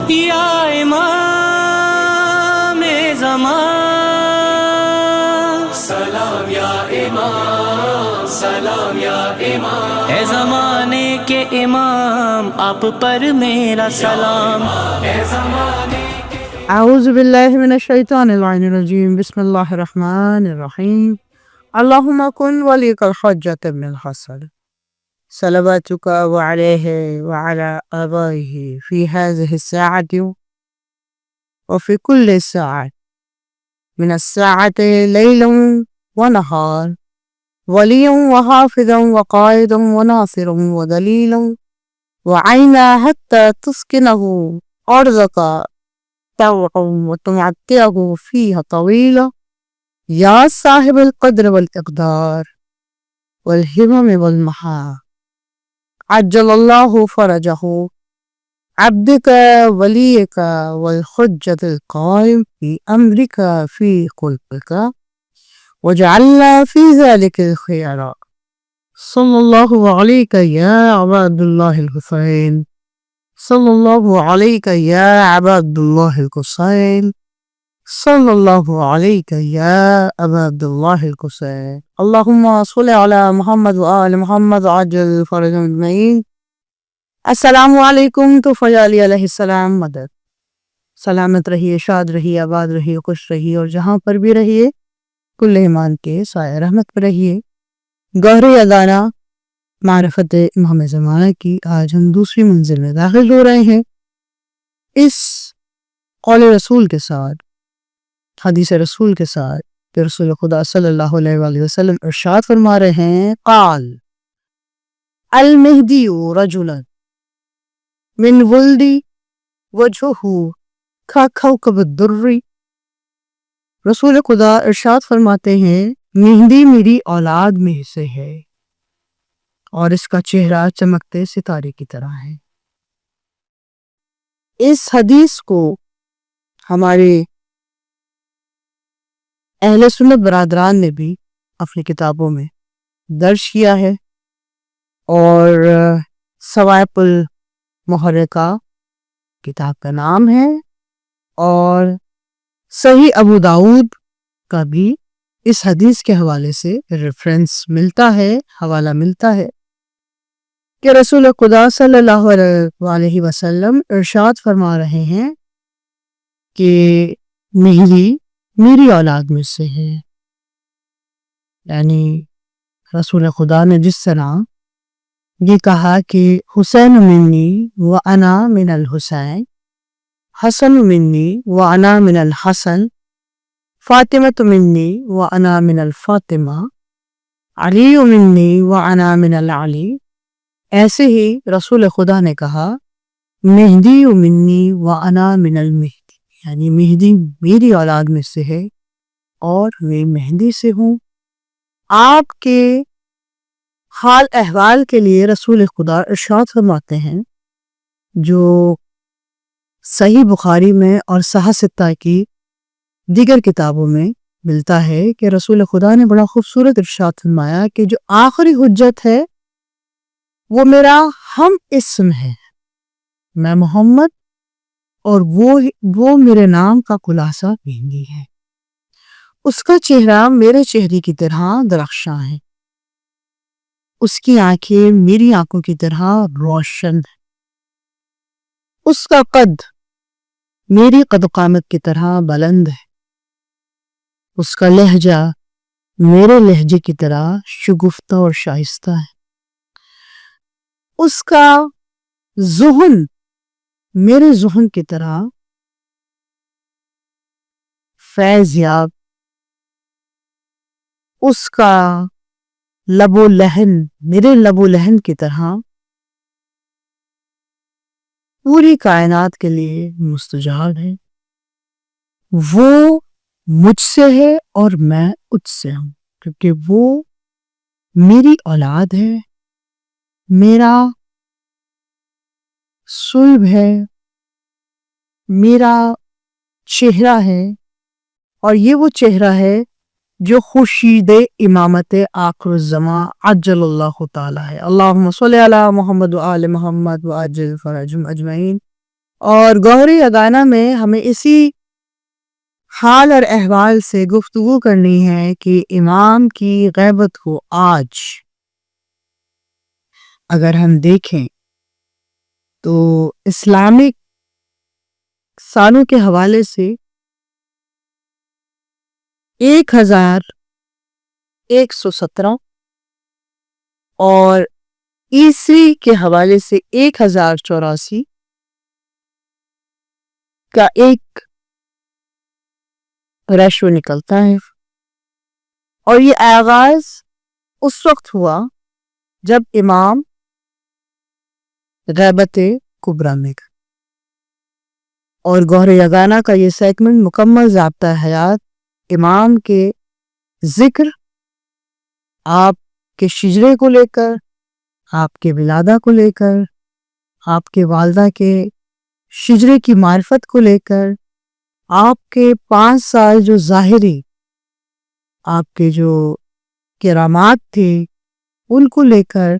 یا امام زمان، سلام یا امام، سلام یا امام، اے زمانے کے امام آپ پر میرا سلام، اے زمانے اعوذ باللہ من الشیطان اللعین الرجیم، بسم اللہ الرحمن الرحیم۔ اللہم کن ولیک الحجۃ ابن الحسن صلواتک وعلیہ وعلی آبائہ فی ہذہ الساعۃ وفی کل ساعۃ من الساعۃ لیلا ونہار، ولیا وحافظا وقائدا وناصرا ودلیلا وعینا حتی تسکنہ ارضک وتمتعه فيها طويلا يا صاحب القدر والإقدار والهمم والمحا، عجل الله فرجه عبدك وليك والحجة القائم في أمرك في خلقك وجعلنا في ذلك الخير، صلى الله عليك يا عباد الله الحسين، صلی اللہ علیک یا عباد اللہ الحسین، صلی اللہ علیک یا عباد اللہ الحسین، اللہم صل علی محمد وآل محمد عجل فرجهم اجمعین۔ السلام علیکم۔ طوفیہ علیہ السلام مدد۔ سلامت رہیے، شاد رہیے، آباد رہیے، خوش رہیے، اور جہاں پر بھی رہیے کل ایمان کے سایہ رحمت پر رہیے۔ گہرے ادانہ معرفت امام زمانہ کی آج ہم دوسری منزل میں داخل ہو رہے ہیں، اس قول رسول کے ساتھ، حدیث رسول کے ساتھ کہ رسول خدا صلی اللہ علیہ وآلہ وسلم ارشاد فرما رہے ہیں، قال المہدی رجل من ولدی وجہہ کاکوکب الدر۔ رسول خدا ارشاد فرماتے ہیں مہدی میری اولاد میں سے ہے اور اس کا چہرہ چمکتے ستارے کی طرح ہے۔ اس حدیث کو ہمارے اہل سنت برادران نے بھی اپنی کتابوں میں درج کیا ہے، اور صواعق المحرقہ کتاب کا نام ہے، اور صحیح ابو داؤد کا بھی اس حدیث کے حوالے سے ریفرنس ملتا ہے، حوالہ ملتا ہے کہ رسول خدا صلی اللہ علیہ وسلم ارشاد فرما رہے ہیں کہ مہدی میری اولاد میں سے ہے، یعنی رسول خدا نے جس طرح یہ کہا کہ حسین منی وانا من الحسین، حسن منی وانا من الحسن، فاطمہ منی وانا من الفاطمہ، علی منی وانا من العلی، ایسے ہی رسول خدا نے کہا مہدی منی وانا من المہدی، یعنی مہدی میری اولاد میں سے ہے اور میں مہدی سے ہوں۔ آپ کے حال احوال کے لیے رسول خدا ارشاد فرماتے ہیں، جو صحیح بخاری میں اور صحیح ستہ کی دیگر کتابوں میں ملتا ہے کہ رسول خدا نے بڑا خوبصورت ارشاد فرمایا کہ جو آخری حجت ہے وہ میرا ہم اسم ہے، میں محمد، اور وہ میرے نام کا خلاصہ مہدی ہے، اس کا چہرہ میرے چہرے کی طرح درخشاں ہے، اس کی آنکھیں میری آنکھوں کی طرح روشن ہے، اس کا قد میری قد قامت کی طرح بلند ہے، اس کا لہجہ میرے لہجے کی طرح شگفتہ اور شائستہ ہے، اس کا ذہن میرے ذہن کی طرح فیض یاب، اس کا لب و لہن میرے لب و لہن کی طرح پوری کائنات کے لیے مستجاب ہے، وہ مجھ سے ہے اور میں اس سے ہوں، کیونکہ وہ میری اولاد ہے، میرا صلب ہے، میرا چہرہ ہے، اور یہ وہ چہرہ ہے جو خورشید امامت آخر الزمان عجل اللہ تعالی ہے۔ اللہم صلی علی محمد و آل محمد و عجل فرجهم اجمعین۔ اور گوہر یگانہ میں ہمیں اسی حال اور احوال سے گفتگو کرنی ہے کہ امام کی غیبت کو آج اگر ہم دیکھیں تو اسلامک سالوں کے حوالے سے 1117 اور عیسوی کے حوالے سے 1084 کا ایک ریشو نکلتا ہے، اور یہ آغاز اس وقت ہوا جب امام غیبت کبریٰ میں گئے، اور گوہر یگانہ کا یہ سیگمنٹ مکمل ضابطہ حیات امام کے ذکر، آپ کے شجرے کو لے کر، آپ کے ولادہ کو لے کر، آپ کے والدہ کے شجرے کی معرفت کو لے کر، آپ کے 5 سال جو ظاہری آپ کے جو کرامات تھے ان کو لے کر،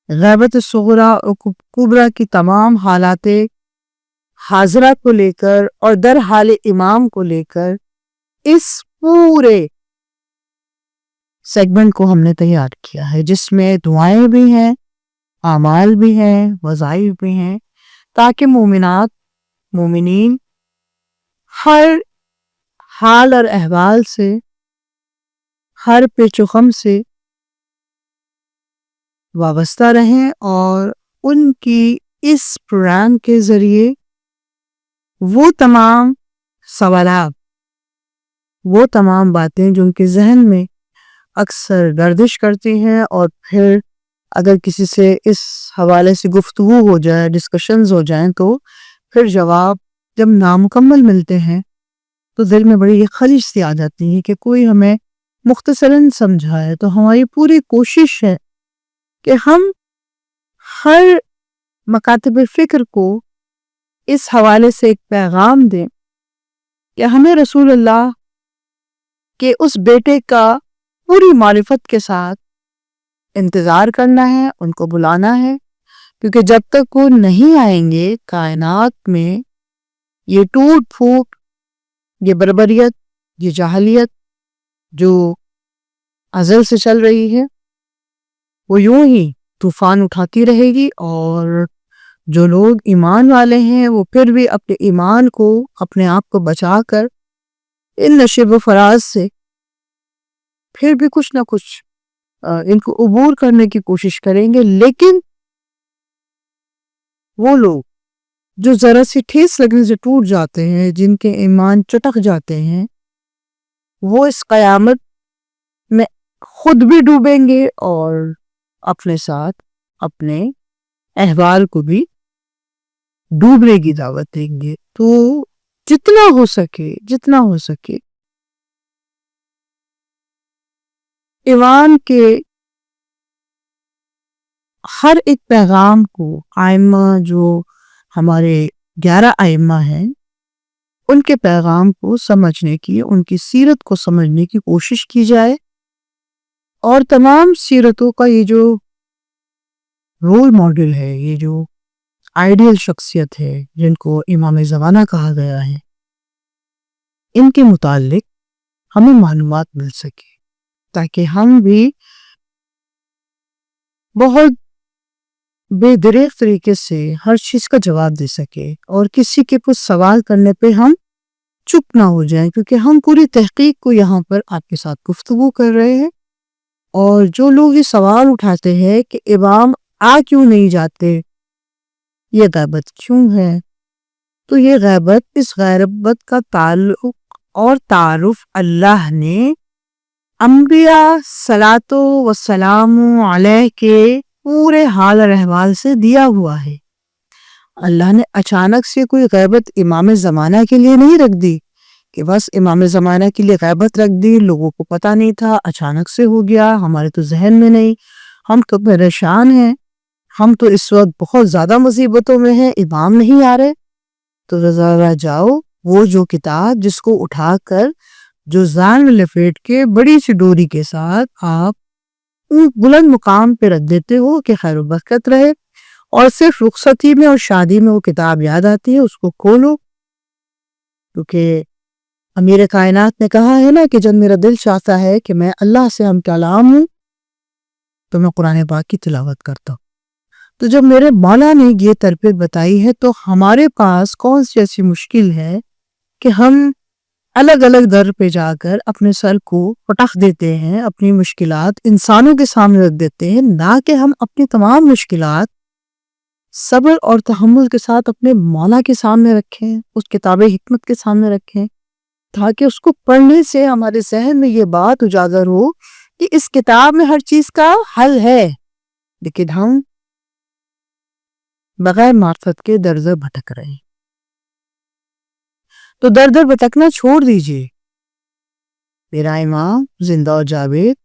غیبت صغریٰ اور کبریٰ کی تمام حالات حاضرہ کو لے کر، اور در حال امام کو لے کر، اس پورے سیگمنٹ کو ہم نے تیار کیا ہے، جس میں دعائیں بھی ہیں، اعمال بھی ہیں، وظائف بھی ہیں، تاکہ مومنات مومنین ہر حال اور احوال سے، ہر پیچ و خم سے وابستہ رہیں، اور ان کی اس پروگرام کے ذریعے وہ تمام سوالات، وہ تمام باتیں جو ان کے ذہن میں اکثر گردش کرتی ہیں، اور پھر اگر کسی سے اس حوالے سے گفتگو ہو جائے، ڈسکشنز ہو جائیں، تو پھر جواب جب نامکمل ملتے ہیں تو دل میں بڑی خلش سی آ جاتی ہے کہ کوئی ہمیں مختصراً سمجھائے۔ تو ہماری پوری کوشش ہے کہ ہم ہر مکاتب فکر کو اس حوالے سے ایک پیغام دیں کہ ہمیں رسول اللہ کے اس بیٹے کا پوری معرفت کے ساتھ انتظار کرنا ہے، ان کو بلانا ہے، کیونکہ جب تک وہ نہیں آئیں گے کائنات میں یہ ٹوٹ پھوٹ، یہ بربریت، یہ جاہلیت جو ازل سے چل رہی ہے وہ یوں ہی طوفان اٹھاتی رہے گی، اور جو لوگ ایمان والے ہیں وہ پھر بھی اپنے ایمان کو، اپنے آپ کو بچا کر ان نشیب و فراز سے پھر بھی کچھ نہ کچھ ان کو عبور کرنے کی کوشش کریں گے۔ لیکن وہ لوگ جو ذرا سی ٹھیس لگنے سے ٹوٹ جاتے ہیں، جن کے ایمان چٹک جاتے ہیں، وہ اس قیامت میں خود بھی ڈوبیں گے اور اپنے ساتھ اپنے احوال کو بھی ڈوبنے کی دعوت دیں گے۔ تو جتنا ہو سکے ایمان کے ہر ایک پیغام کو، ائمہ جو ہمارے 11 ائمہ ہیں ان کے پیغام کو سمجھنے کی، ان کی سیرت کو سمجھنے کی کوشش کی جائے، اور تمام سیرتوں کا یہ جو رول ماڈل ہے، یہ جو آئیڈیل شخصیت ہے جن کو امام زمانہ کہا گیا ہے، ان کے متعلق ہمیں معلومات مل سکے، تاکہ ہم بھی بہت بے دریغ طریقے سے ہر چیز کا جواب دے سکے، اور کسی کے کچھ سوال کرنے پہ ہم چپ نہ ہو جائیں، کیونکہ ہم پوری تحقیق کو یہاں پر آپ کے ساتھ گفتگو کر رہے ہیں۔ اور جو لوگ یہ سوال اٹھاتے ہیں کہ امام آ کیوں نہیں جاتے، یہ غیبت کیوں ہے، تو یہ غیبت، اس غیبت کا تعلق اور تعارف اللہ نے انبیاء صلاۃ و سلام علیہ کے پورے حال اور احوال سے دیا ہوا ہے۔ اللہ نے اچانک سے کوئی غیبت امام زمانہ کے لیے نہیں رکھ دی کہ بس امام زمانہ کے لیے غیبت رکھ دی، لوگوں کو پتہ نہیں تھا، اچانک سے ہو گیا، ہمارے تو ذہن میں نہیں، ہم تو پریشان ہیں، ہم تو اس وقت بہت زیادہ مصیبتوں میں ہیں، امام نہیں آ رہے۔ تو ذرا جاؤ، وہ جو کتاب جس کو اٹھا کر، جو زان میں لپیٹ کے بڑی سی ڈوری کے ساتھ آپ بلند مقام پہ رکھ دیتے ہو کہ خیر و برکت رہے، اور صرف رخصتی میں اور شادی میں وہ کتاب یاد آتی ہے، اس کو کھولو، کیونکہ امیر کائنات نے کہا ہے نا کہ جب میرا دل چاہتا ہے کہ میں اللہ سے ہم کلام ہوں تو میں قرآن پاک کی تلاوت کرتا ہوں۔ تو جب میرے مولا نے یہ تربیت بتائی ہے تو ہمارے پاس کون سی ایسی مشکل ہے کہ ہم الگ الگ در پہ جا کر اپنے سر کو پٹخ دیتے ہیں، اپنی مشکلات انسانوں کے سامنے رکھ دیتے ہیں، نہ کہ ہم اپنی تمام مشکلات صبر اور تحمل کے ساتھ اپنے مولا کے سامنے رکھیں، اس کتاب حکمت کے سامنے رکھیں، تاکہ اس کو پڑھنے سے ہمارے ذہن میں یہ بات اجاگر ہو کہ اس کتاب میں ہر چیز کا حل ہے، لیکن ہم بغیر معرفت کے در در بھٹک رہے ہیں۔ تو در در بھٹکنا چھوڑ دیجئے، میرا امام زندہ و جاوید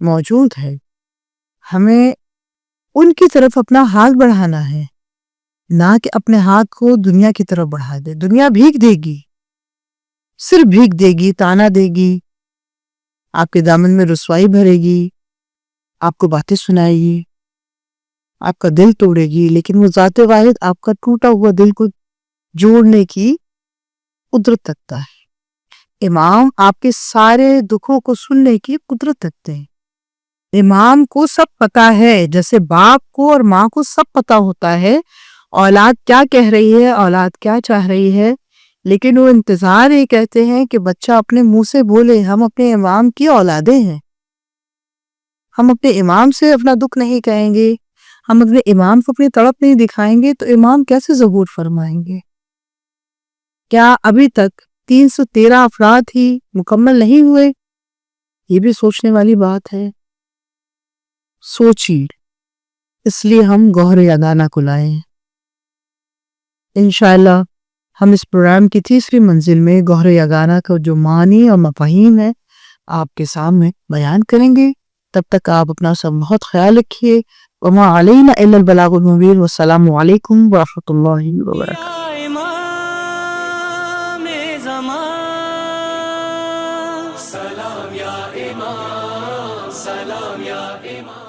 موجود ہے، ہمیں ان کی طرف اپنا ہاتھ بڑھانا ہے، نہ کہ اپنے ہاتھ کو دنیا کی طرف بڑھا دے۔ دنیا بھیک دے گی، صرف بھیک دے گی، تانا دے گی، آپ کے دامن میں رسوائی بھرے گی، آپ کو باتیں سنائے گی، آپ کا دل توڑے گی، لیکن وہ ذات واحد آپ کا ٹوٹا ہوا دل کو جوڑنے کی قدرت رکھتا ہے۔ امام آپ کے سارے دکھوں کو سننے کی قدرت رکھتے ہیں۔ امام کو سب پتا ہے، جیسے باپ کو اور ماں کو سب پتا ہوتا ہے اولاد کیا کہہ رہی ہے، اولاد کیا چاہ رہی ہے، لیکن وہ انتظار یہ کہتے ہیں کہ بچہ اپنے منہ سے بولے ہم اپنے امام کی اولادیں ہیں۔ ہم اپنے امام سے اپنا دکھ نہیں کہیں گے، ہم اپنے امام کو اپنی طرف نہیں دکھائیں گے تو امام کیسے ظہور فرمائیں گے؟ کیا ابھی تک 313 افراد ہی مکمل نہیں ہوئے؟ یہ بھی سوچنے والی بات ہے۔ سوچی، اس لیے ہم گوہر یگانہ کو لائے ہیں۔ انشاءاللہ ہم اس پروگرام کی تیسری منزل میں گوہر یگانہ کا جو معنی اور مفاہیم ہے آپ کے سامنے بیان کریں گے۔ تب تک آپ اپنا سب بہت خیال رکھیے۔ وما علینا الا البلاغ المبین۔ والسلام علیکم ورحمۃ اللہ وبرکاتہ۔ یا امام زمان، سلام یا امام، سلام یا امام۔